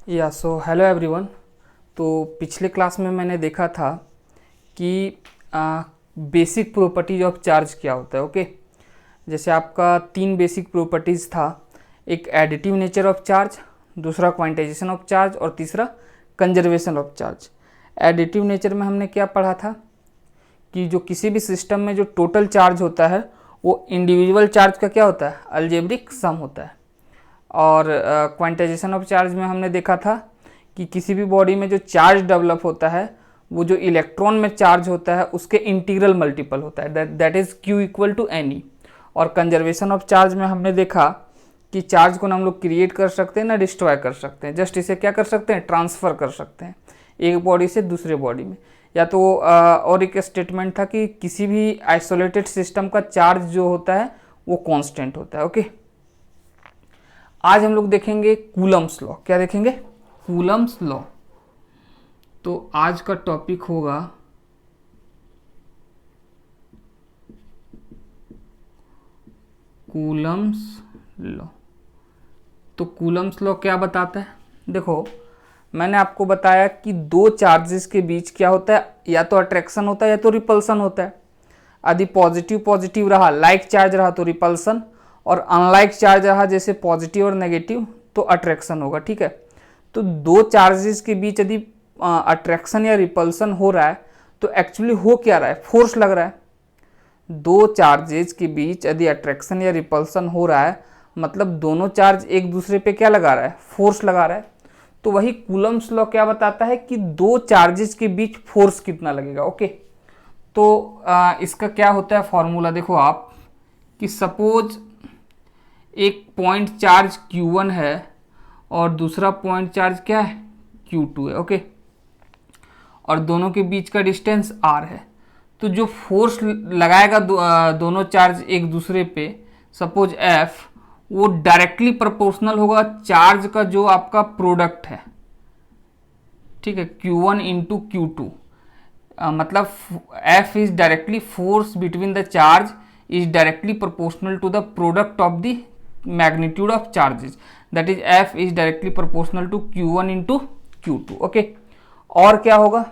So hello everyone. तो पिछले class में मैंने देखा था कि बेसिक प्रॉपर्टीज ऑफ चार्ज क्या होता है। ओके, जैसे आपका तीन बेसिक प्रॉपर्टीज़ था। एक एडिटिव नेचर ऑफ चार्ज, दूसरा क्वांटाइजेशन ऑफ चार्ज और तीसरा conservation of charge. Additive nature में हमने क्या पढ़ा था कि जो किसी भी सिस्टम में जो टोटल चार्ज होता है वो इंडिविजुअल चार्ज का क्या होता है, अलजेब्रिक सम होता है। और क्वांटाइजेशन ऑफ चार्ज में हमने देखा था कि किसी भी बॉडी में जो चार्ज डेवलप होता है वो जो इलेक्ट्रॉन में चार्ज होता है उसके इंटीग्रल मल्टीपल होता है, that is Q equal to n. और कंजर्वेशन ऑफ चार्ज में हमने देखा कि चार्ज को ना हम लोग क्रिएट कर सकते हैं ना डिस्ट्रॉय कर सकते हैं, जस्ट इसे क्या कर सकते हैं, ट्रांसफ़र कर सकते हैं एक बॉडी से दूसरे बॉडी में। या तो और एक स्टेटमेंट था कि किसी भी आइसोलेटेड सिस्टम का चार्ज जो होता है वो कांस्टेंट होता है। ओके, आज हम लोग देखेंगे कूलम्स लॉ। क्या देखेंगे? Coulomb's law. तो आज का टॉपिक होगा कूलम्स लॉ। तो कूलम्स लॉ क्या बताता है? देखो, मैंने आपको बताया कि दो चार्जेस के बीच क्या होता है, या तो अट्रैक्शन होता है या तो रिपल्सन होता है। यदि पॉजिटिव पॉजिटिव रहा, लाइक चार्ज रहा तो रिपल्सन, और अनलाइक चार्ज रहा जैसे पॉजिटिव और नेगेटिव तो अट्रैक्शन होगा। ठीक है, तो दो चार्जेस के बीच यदि अट्रैक्शन या रिपल्सन हो रहा है तो एक्चुअली हो क्या रहा है, फोर्स लग रहा है। दो चार्जेस के बीच यदि अट्रैक्शन या रिपल्सन हो रहा है मतलब दोनों चार्ज एक दूसरे पे क्या लगा रहा है, फोर्स लगा रहा है। तो वही कूलम्स लॉ क्या बताता है कि दो चार्जेस के बीच फोर्स कितना लगेगा। ओके, तो इसका क्या होता है फॉर्मूला, देखो आप कि सपोज एक पॉइंट चार्ज Q1 है और दूसरा पॉइंट चार्ज क्या है, Q2 है। ओके, और दोनों के बीच का डिस्टेंस R है। तो जो फोर्स लगाएगा दोनों चार्ज एक दूसरे पे, सपोज F, वो डायरेक्टली प्रोपोर्शनल होगा चार्ज का जो आपका प्रोडक्ट है। ठीक है, Q1 इंटू Q2, मतलब F is directly force between the charge is directly proportional to the product of the magnitude of charges, that is F is directly proportional to Q1 into Q2। Okay, और क्या होगा,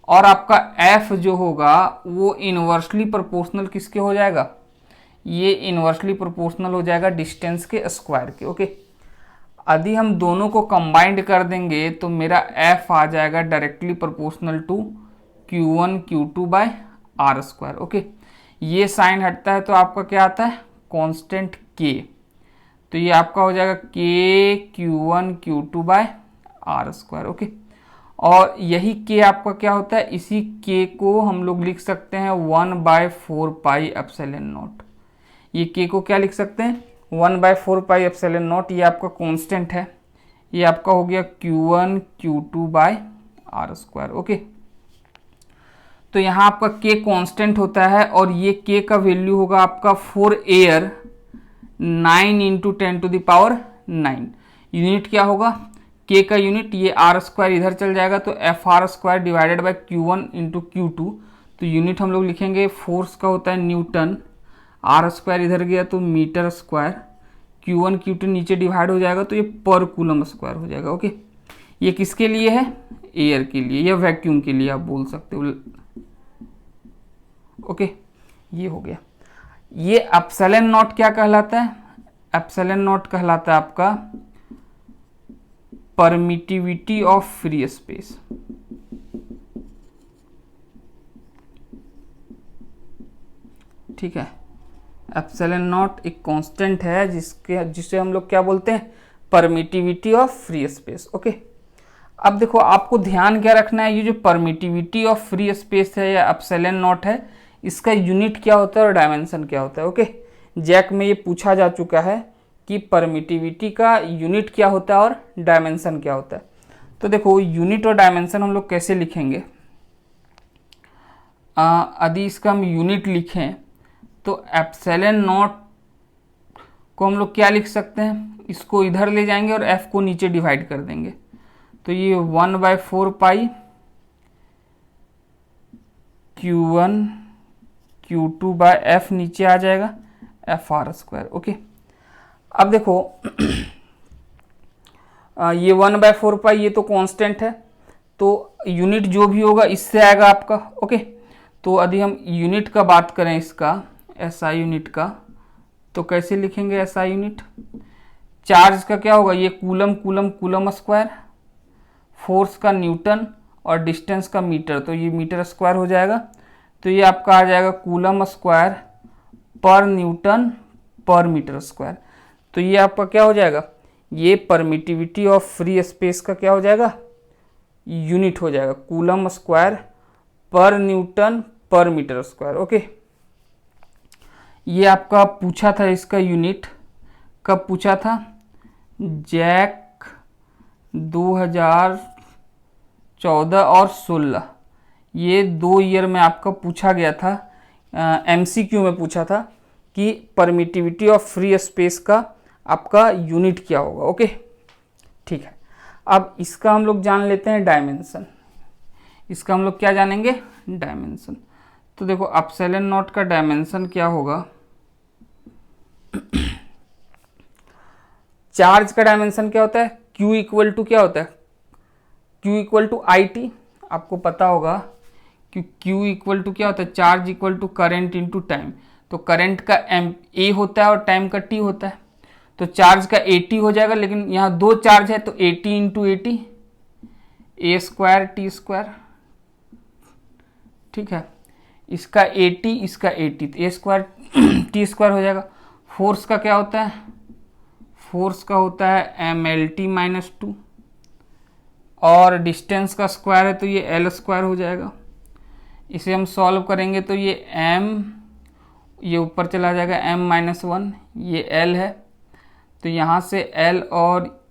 और आपका F जो होगा वो inversely proportional किसके हो जाएगा, ये इनवर्सली प्रोपोर्शनल हो जाएगा डिस्टेंस के स्क्वायर के। ओके, यदि हम दोनों को कंबाइंड कर देंगे तो मेरा F आ जाएगा directly proportional to Q1 Q2 by R square. Okay, ये साइन हटता है तो आपका क्या आता है, कांस्टेंट K। तो ये आपका हो जाएगा K Q1 Q2 by R square. Okay, और यही K आपका क्या होता है, इसी K को हम लोग लिख सकते हैं 1/4 एप्सिलॉन नॉट। ये K को क्या लिख सकते हैं, 1/4 एप्सिलॉन नॉट। ये आपका कांस्टेंट है, ये आपका हो गया Q1 Q2 by R square. Okay, तो यहाँ आपका K कांस्टेंट होता है और ये K का वैल्यू होगा आपका फॉर एयर 9 इंटू 10⁹9। यूनिट क्या होगा, K का यूनिट, ये R स्क्वायर इधर चल जाएगा तो FR square divided by Q1 into Q2। तो यूनिट हम लोग लिखेंगे फोर्स का होता है न्यूटन, R स्क्वायर इधर गया तो मीटर स्क्वायर, Q1 Q2 नीचे डिवाइड हो जाएगा तो ये पर कूलम स्क्वायर हो जाएगा। ओके, ये किसके लिए है, एयर के लिए या वैक्यूम के लिए आप बोल सकते हो। ओके, ये हो गया। ये एप्सिलॉन नॉट क्या कहलाता है, एप्सिलॉन नॉट कहलाता है आपका परमिटिविटी ऑफ फ्री स्पेस। ठीक है, एप्सिलॉन नॉट एक कांस्टेंट है जिसे हम लोग क्या बोलते हैं, permittivity of free space. Okay, अब देखो आपको ध्यान क्या रखना है, ये जो परमिटिविटी ऑफ फ्री स्पेस है या एप्सिलॉन नॉट है, इसका यूनिट क्या होता है और डायमेंशन क्या होता है। ओके, जैक में ये पूछा जा चुका है कि परमिटिविटी का यूनिट क्या होता है और डायमेंशन क्या होता है। तो देखो यूनिट और डायमेंशन हम लोग कैसे लिखेंगे, यदि इसका हम यूनिट लिखें तो एप्सिलॉन नॉट को हम लोग क्या लिख सकते हैं, इसको इधर ले जाएंगे और F को नीचे डिवाइड कर देंगे तो ये 1/4 Q1 Q2 बाय F नीचे आ जाएगा FR स्क्वायर। ओके, अब देखो ये 1/4 पाई ये तो कांस्टेंट है, तो यूनिट जो भी होगा इससे आएगा आपका। ओके, तो यदि हम यूनिट का बात करें इसका, एसआई यूनिट का, तो कैसे लिखेंगे एसआई यूनिट? चार्ज का क्या होगा? ये coulomb coulomb coulomb square, force का न्यूटन और डिस्टेंस का मीटर, तो ये मीटर स्क्वायर हो जाएगा। तो ये आपका आ जाएगा कूलम स्क्वायर पर न्यूटन पर मीटर स्क्वायर। तो ये आपका क्या हो जाएगा? ये परमिटिविटी ऑफ फ्री स्पेस का क्या हो जाएगा? यूनिट हो जाएगा, कूलम स्क्वायर पर न्यूटन पर मीटर स्क्वायर। ओके, ये आपका पूछा था, इसका यूनिट कब पूछा था? जैक 2014 और 16, ये 2 ईयर में आपका पूछा गया था, एमसीक्यू में पूछा था कि परमिटिविटी ऑफ फ्री स्पेस का आपका यूनिट क्या होगा। ओके, ठीक है। अब इसका हम लोग जान लेते हैं डायमेंशन। इसका हम लोग क्या जानेंगे? डायमेंशन। तो देखो एप्सिलॉन नॉट का डायमेंशन क्या होगा? चार्ज का डायमेंशन क्या होता है? Q इक्वल टू क्या होता है? Q equal to i t, आपको पता होगा कि Q इक्वल टू क्या होता है? Charge equal to current into time. तो करेंट का A होता है और टाइम का T होता है, तो चार्ज का AT हो जाएगा, लेकिन यहाँ 2 चार्ज है तो AT into AT, A square T square. ठीक है, इसका AT इसका AT, तो A स्क्वायर T स्क्वायर हो जाएगा। फोर्स का क्या होता है? फोर्स का होता है MLT माइनस 2, और डिस्टेंस का स्क्वायर है तो ये L स्क्वायर हो जाएगा। इसे हम सॉल्व करेंगे तो ये M, ये ऊपर चला जाएगा M-1, ये L है, तो यहाँ से L और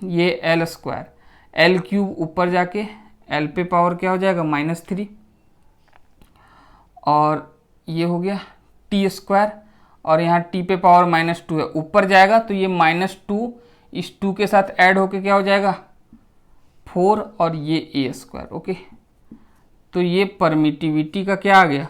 ये L स्क्वायर, L क्यूब ऊपर जाके L पे पावर क्या हो जाएगा? -3, और ये हो गया T स्क्वायर, और यहाँ T पे पावर -2 है, ऊपर जाएगा तो ये -2 इस 2 के साथ ऐड होके क्या हो जाएगा? 4, और ये A स्क्वायर। ओके, तो ये परमिटिविटी का क्या आ गया?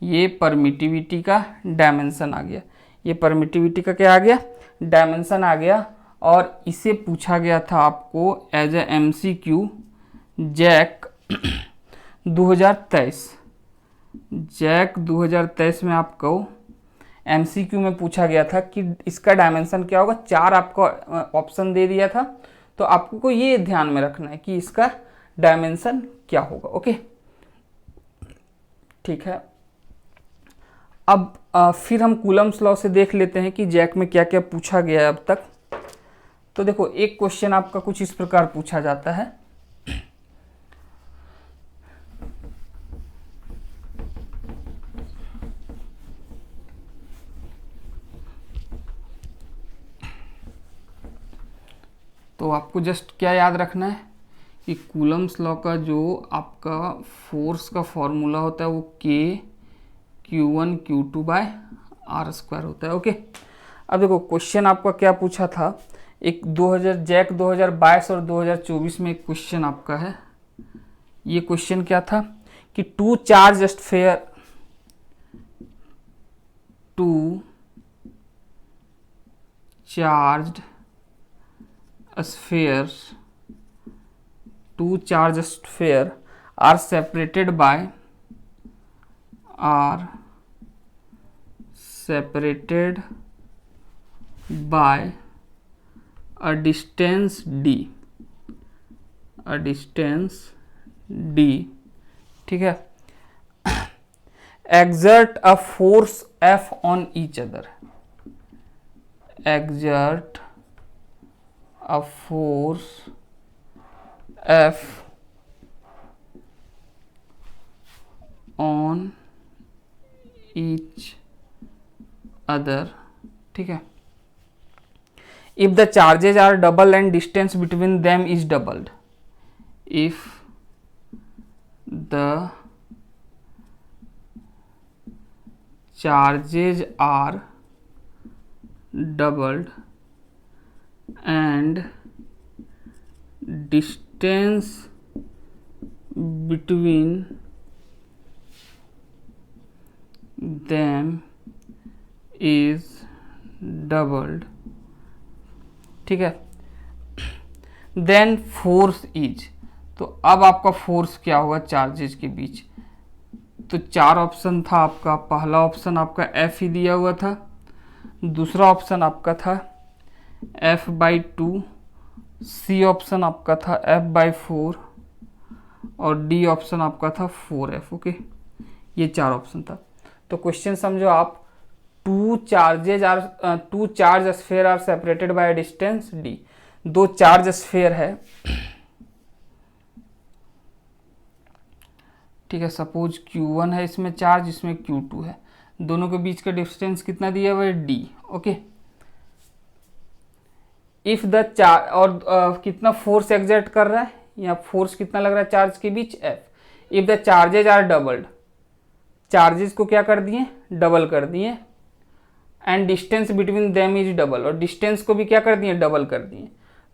ये परमिटिविटी का डायमेंशन आ गया। ये परमिटिविटी का क्या आ गया? डायमेंशन आ गया। और इसे पूछा गया था आपको as a MCQ JAC 2023। JAC 2023 में आपको MCQ में पूछा गया था कि इसका डायमेंशन क्या होगा। 4 आपको ऑप्शन दे दिया था, तो आपको ये ध्यान में रखना है कि इसका डायमेंशन क्या होगा। ओके, ठीक है। अब फिर हम कूलम्स लॉ से देख लेते हैं कि जैक में क्या क्या पूछा गया है अब तक। तो देखो, एक क्वेश्चन आपका कुछ इस प्रकार पूछा जाता है, तो आपको जस्ट क्या याद रखना है कि कूलम्स लॉ का जो आपका फोर्स का फॉर्मूला होता है वो Q1 Q2 by R square होता है। ओके, अब देखो क्वेश्चन आपका क्या पूछा था, एक 2000 2022 और 2024 में एक क्वेश्चन आपका है। ये क्वेश्चन क्या था कि two charge sphere, two charged spheres, two charged sphere are separated by a distance d, ठीक है, exert a force F on each other, exert a force F on each other, ठीक है। If the charges are double and distance between them is doubled, if the charges are doubled and distance between them is doubled, ठीक है। Then force is, तो अब आपका force क्या होगा charges के बीच। तो चार ऑप्शन था आपका, पहला ऑप्शन आपका एफ ही दिया हुआ था, दूसरा ऑप्शन आपका था F/2, सी ऑप्शन आपका था F/4 और डी ऑप्शन आपका था 4F। ओके, ये चार ऑप्शन था। तो क्वेश्चन समझो आप, two charge sphere are separated by distance d, दो चार्ज स्फेयर है, ठीक है, सपोज Q1 है इसमें चार्ज, इसमें Q2 है, दोनों के बीच का डिस्टेंस कितना दिया हुआ है d। Okay, if the charge और कितना फोर्स एग्जर्ट कर रहा है, या फोर्स कितना लग रहा है चार्ज के बीच F। If the charges are doubled, charges को क्या कर दिए डबल कर दिए, and distance between them is double, और डिस्टेंस को भी क्या कर दिए डबल कर दिए,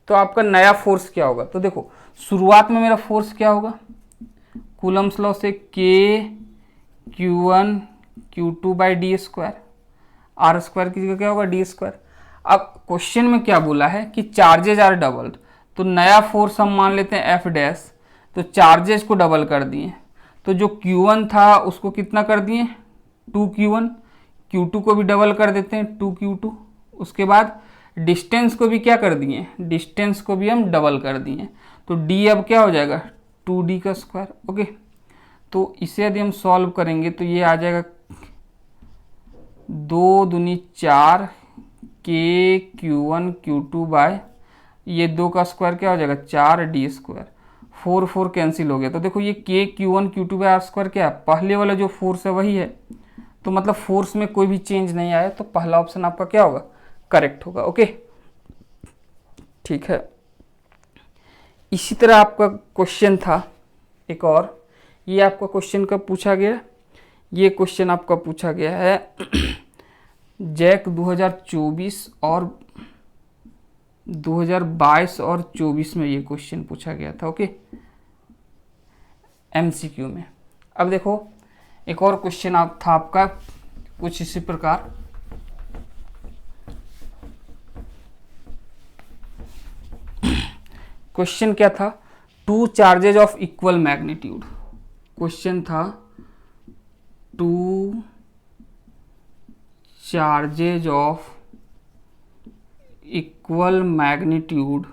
तो आपका नया फोर्स क्या होगा। तो देखो शुरुआत में मेरा फोर्स क्या होगा, कूलम्स लॉ से K/Q1 Q2/d², r² की जगह क्या होगा d²। अब क्वेश्चन में क्या बोला है कि चार्जेज आर डबल्ड, तो नया फोर्स हम मान लेते हैं F', तो चार्जेस को डबल कर दिए, तो जो Q1 था उसको कितना कर दिए 2Q1, Q2 को भी डबल कर देते हैं 2Q2, उसके बाद डिस्टेंस को भी क्या कर दिए, डिस्टेंस को भी हम डबल कर दिए, तो d अब क्या हो जाएगा 2d²। ओके, तो इसे यदि हम सॉल्व करेंगे तो ये आ जाएगा 2 दूनी 4 K/Q1 Q2, ये 2 का स्क्वायर क्या हो जाएगा 4d², 4 4 कैंसिल हो गया। तो देखो ये K/Q1 Q2/r² क्या है, पहले वाला जो फोर्स है वही है, तो मतलब फोर्स में कोई भी चेंज नहीं आया, तो पहला ऑप्शन आपका क्या होगा करेक्ट होगा। ओके, ठीक है। इसी तरह आपका क्वेश्चन था एक और, ये आपका क्वेश्चन कब पूछा गया, ये क्वेश्चन आपका पूछा गया है जैक 2024 और 2022 और 24 में ये क्वेश्चन पूछा गया था। ओके, MCQ में। अब देखो एक और क्वेश्चन था आपका कुछ इसी प्रकार, क्वेश्चन क्या था, two charges of equal magnitude, question था two charges of equal magnitude,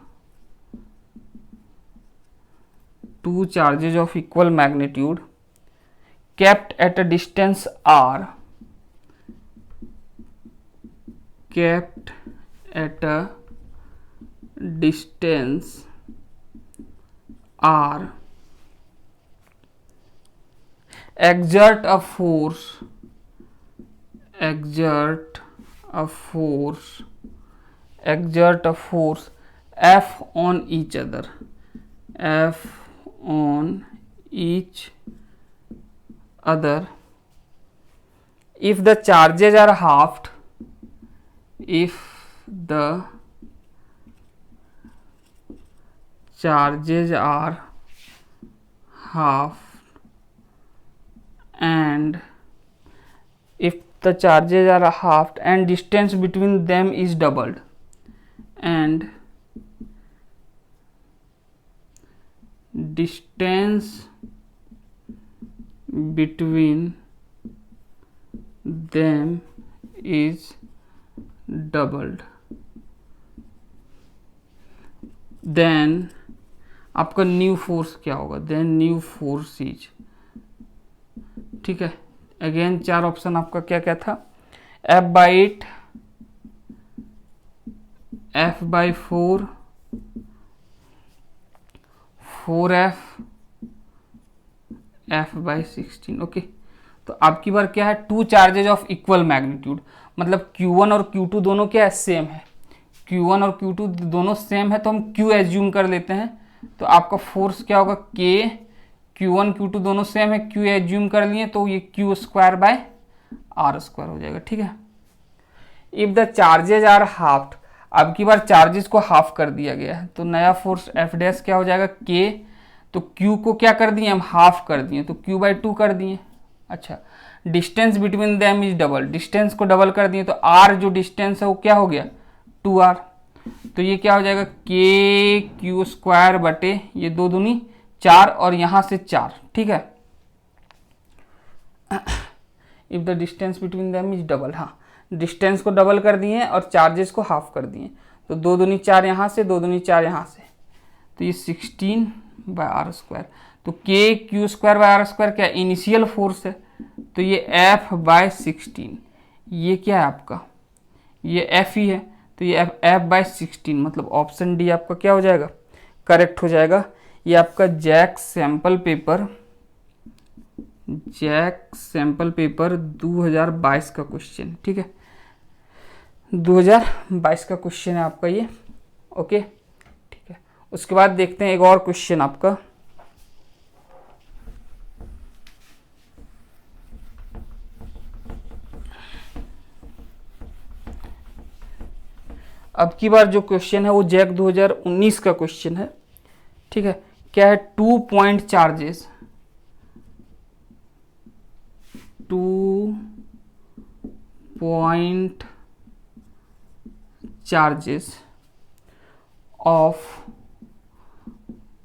two charges of equal magnitude kept at a distance r, kept at a distance r exert a force F on each other, F on each other if the charges are halved, if the charges are halved and if the charges are halved and distance between them is doubled, and distance between them is doubled, then आपका new force क्या होगा, then new force is, ठीक है। Again चार option आपका क्या क्या था, F/8, F/4, 4F, F/16। Okay, तो आपकी बार क्या है, to charges of equal magnitude, मतलब Q1 और Q2 दोनों क्या है सेम है, Q1 और Q2 दोनों सेम है, तो हम Q एज्यूम कर लेते हैं, तो आपका फोर्स क्या होगा K, Q1 Q2 दोनों सेम है, Q एज्यूम कर लिए, तो ये Q²/r² हो जाएगा, ठीक है। If the charges are halved, अब की बार चार्जेस को हाफ कर दिया गया है, तो नया फोर्स F' क्या हो जाएगा K, तो Q को क्या कर दिए हम हाफ कर दिए, तो Q/2 कर दिए। अच्छा, distance between them is double, distance को डबल कर दिए, तो R जो डिस्टेंस है वो क्या हो गया 2R, तो ये क्या हो जाएगा, के क्यू स्क्वायर बटे ये 2 दूनी 4 और यहाँ से 4, ठीक है। If the distance between them is double, हाँ डिस्टेंस को डबल कर दिए और चार्जेस को हाफ कर दिए, तो 2 दूनी 4 यहाँ से, 2 दूनी 4 यहाँ से, तो ये 16/r²। तो के क्यू स्क्वायर बाय r² क्या इनिशियल फोर्स है, तो ये F/16, ये क्या है आपका, ये F ही है, तो ये F/16, मतलब ऑप्शन डी आपका क्या हो जाएगा, करेक्ट हो जाएगा। ये आपका जैक सैंपल पेपर 2022 का क्वेश्चन, ठीक है, 2022 का क्वेश्चन है आपका ये, ओके ठीक है। उसके बाद देखते हैं एक और क्वेश्चन आपका, अब की बार जो क्वेश्चन है वो जैक 2019 का क्वेश्चन है, ठीक है। क्या है, 2 point charges, 2 point charges of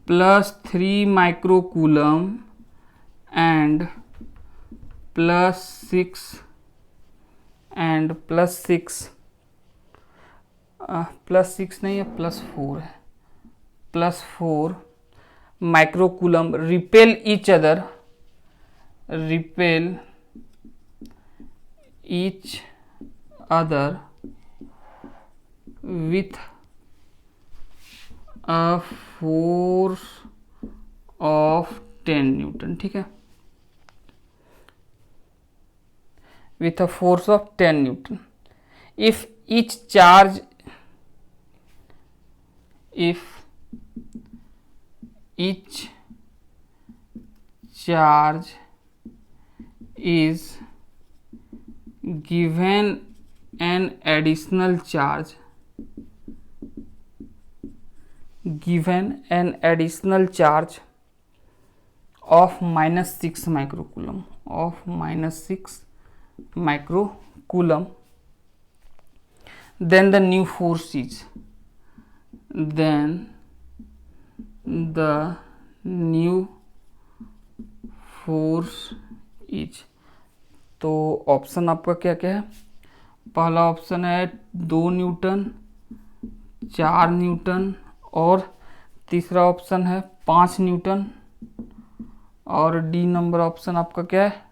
+3 microcoulomb and +6 नहीं है, +4 है, +4 microcoulomb repel each other with a force of 10 Newton, ठीक है, with a force of 10 Newton. if each charge is given an additional charge of -6 microcoulomb, then the new force is, तो option आपका क्या क्या है, पहला ऑप्शन है 2 Newton, 4 Newton, और तीसरा ऑप्शन है 5 न्यूटन, और डी नंबर ऑप्शन आपका क्या है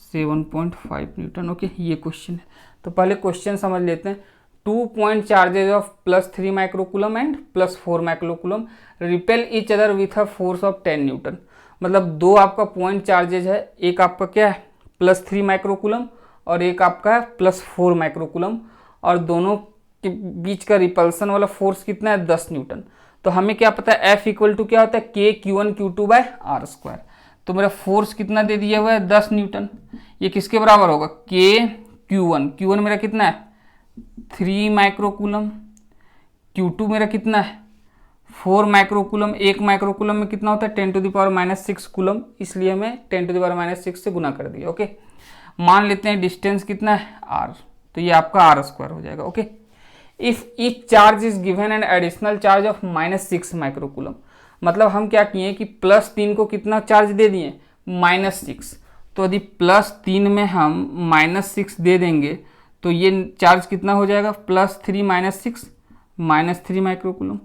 7.5 न्यूटन। ओके, ये क्वेश्चन है। तो पहले क्वेश्चन समझ लेते हैं। 2 point charges of +3 microcoulomb and +4 microcoulomb repel each other with a force of 10 Newton. मतलब दो आपका पॉइंट चार्जेज है, एक आपका क्या है +3 माइक्रोकूलम और एक आपका है +4 माइक्रोकूलम, और दोनों के बीच का रिपल्सन वाला फोर्स कितना है 10 न्यूटन। तो हमें क्या पता है F इक्वल टू क्या होता है K/Q1Q2/r²। तो मेरा फोर्स कितना दे दिया हुआ है 10 न्यूटन। ये किसके बराबर होगा K/Q1 मेरा कितना है 3 माइक्रोकूलम, Q2 मेरा कितना है 4 माइक्रोकूलम। 1 माइक्रोकूलम में कितना होता है 10⁻⁻6 कूलम, इसलिए हमें 10⁻⁻6 से गुना कर दिया। ओके, मान लेते हैं डिस्टेंस कितना है r, तो ये आपका r² हो जाएगा। Okay, if each charge is given an additional charge of -6 microcoulomb, मतलब हम क्या किए कि +3 को कितना चार्ज दे दिए -6, तो यदि +3 में हम -6 दे देंगे तो ये चार्ज कितना हो जाएगा +3 - 6 -3 माइक्रोकूलम।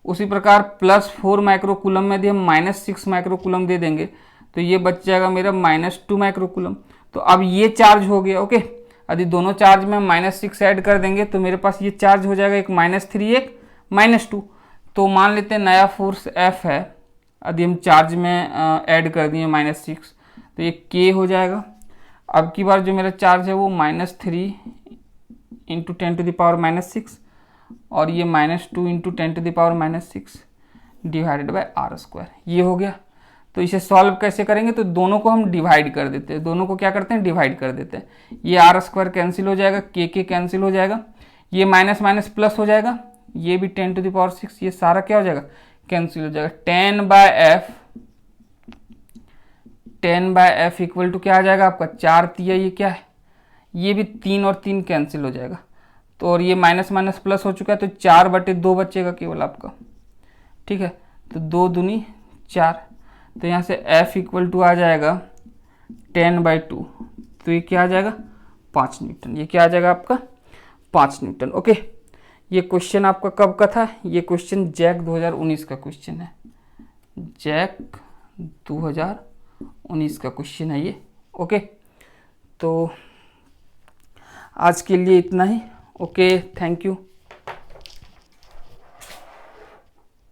उसी प्रकार +4 माइक्रोकूलम में यदि हम -6 माइक्रोकूलम दे देंगे तो ये बच जाएगा मेरा -2 माइक्रोकूलम। तो अब ये चार्ज हो गया। ओके, यदि दोनों चार्ज में हम -6 ऐड कर देंगे तो मेरे पास ये चार्ज हो जाएगा एक -3 एक -2। तो मान लेते हैं नया फोर्स F है, यदि हम चार्ज में ऐड कर दिए -6 तो ये K हो जाएगा। अब की बार जो मेरा चार्ज है वो -3 × 10⁻⁻6 और ये -2 × 10⁻⁻6 डिवाइडेड बाय r², ये हो गया। तो इसे सॉल्व कैसे करेंगे, तो दोनों को हम डिवाइड कर देते हैं, दोनों को क्या करते हैं डिवाइड कर देते हैं। ये r² कैंसिल हो जाएगा, k कैंसिल हो जाएगा, ये माइनस माइनस प्लस हो जाएगा, ये भी 10⁻⁶, ये सारा क्या हो जाएगा कैंसिल हो जाएगा। 10/f इक्वल टू क्या आ जाएगा आपका 4 तिया, ये क्या है ये भी 3 और 3 कैंसिल हो जाएगा, तो और ये माइनस माइनस प्लस हो चुका है, तो 4/2 बचेगा केवल आपका। ठीक है, तो 2 दूनी 4, तो यहाँ से F इक्वल टू आ जाएगा 10/2, तो ये क्या आ जाएगा 5 न्यूटन। ये क्या आ जाएगा आपका 5 न्यूटन। ओके, ये क्वेश्चन आपका कब का था? ये क्वेश्चन जैक 2019 का क्वेश्चन है, जैक 2019 का क्वेश्चन है ये। ओके, तो आज के लिए इतना ही। Okay, thank you.